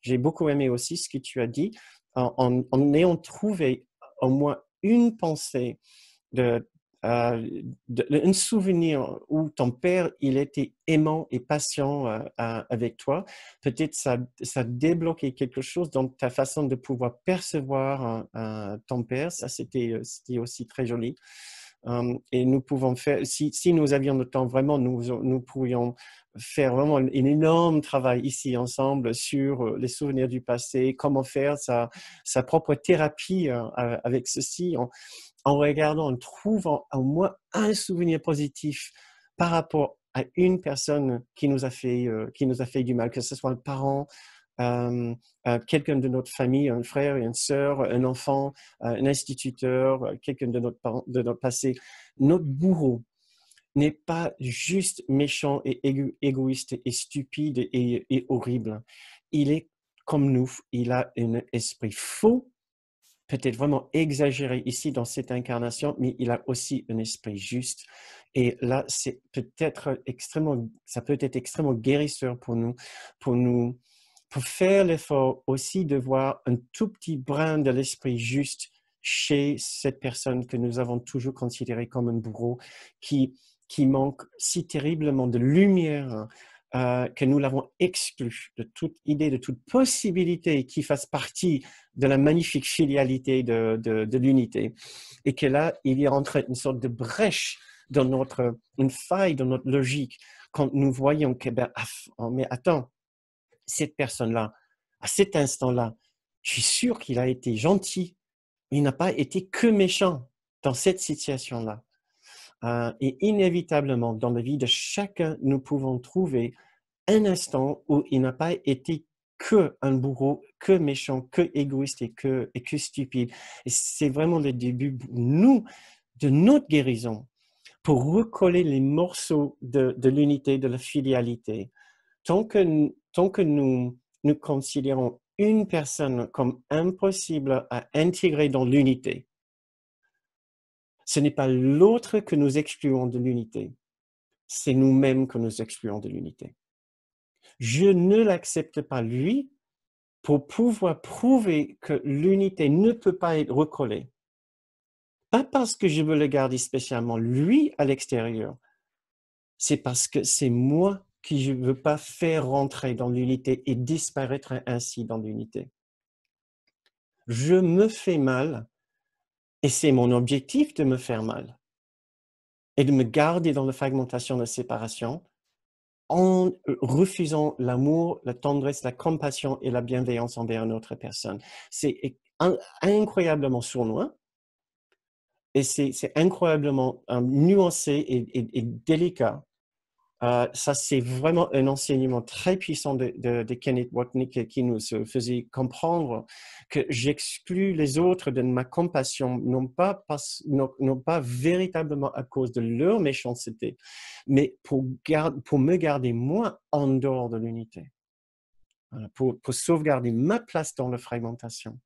j'ai beaucoup aimé aussi ce que tu as dit, en ayant trouvé au moins une pensée de, un souvenir où ton père, il était aimant et patient avec toi. Peut-être ça débloquait quelque chose dans ta façon de pouvoir percevoir ton père. Ça, c'était aussi très joli. Et nous pouvons faire, si nous avions le temps, vraiment, nous pourrions faire vraiment un énorme travail ici ensemble sur les souvenirs du passé, comment faire sa propre thérapie avec ceci, en regardant, en trouvant au moins un souvenir positif par rapport à une personne qui nous a fait du mal, que ce soit un parent, quelqu'un de notre famille, un frère, une sœur, un enfant, un instituteur, quelqu'un de notre passé. Notre bourreau n'est pas juste méchant et égoïste et stupide et horrible. Il est comme nous, il a un esprit faux, peut-être vraiment exagéré ici dans cette incarnation, mais il a aussi un esprit juste. Et là, ça peut être extrêmement guérisseur pour nous, pour faire l'effort aussi de voir un tout petit brin de l'esprit juste chez cette personne que nous avons toujours considérée comme un bourreau, qui manque si terriblement de lumière, que nous l'avons exclu de toute idée, de toute possibilité qui fasse partie de la magnifique filialité de l'unité. Et que là, il y a entre une sorte de brèche une faille dans notre logique quand nous voyons que, mais attends, cette personne-là, à cet instant-là, je suis sûr qu'il a été gentil. Il n'a pas été que méchant dans cette situation-là. Et inévitablement, dans la vie de chacun, nous pouvons trouver un instant où il n'a pas été que un bourreau, que méchant, que égoïste et que stupide. Et c'est vraiment le début, nous, de notre guérison, pour recoller les morceaux de l'unité, de la filialité. Tant que nous considérons une personne comme impossible à intégrer dans l'unité, ce n'est pas l'autre que nous excluons de l'unité, c'est nous-mêmes que nous excluons de l'unité. Je ne l'accepte pas, lui, pour pouvoir prouver que l'unité ne peut pas être recollée. Pas parce que je veux le garder spécialement, lui, à l'extérieur. C'est parce que c'est moi qui je ne veux pas faire rentrer dans l'unité et disparaître ainsi dans l'unité. Je me fais mal, et c'est mon objectif de me faire mal, et de me garder dans la fragmentation, la séparation, en refusant l'amour, la tendresse, la compassion et la bienveillance envers une autre personne. C'est incroyablement sournois et c'est incroyablement nuancé et délicat. Ça, c'est vraiment un enseignement très puissant de Kenneth Wapnick qui nous faisait comprendre que j'exclus les autres de ma compassion, non pas véritablement à cause de leur méchanceté, mais pour me garder moi en dehors de l'unité, pour sauvegarder ma place dans la fragmentation.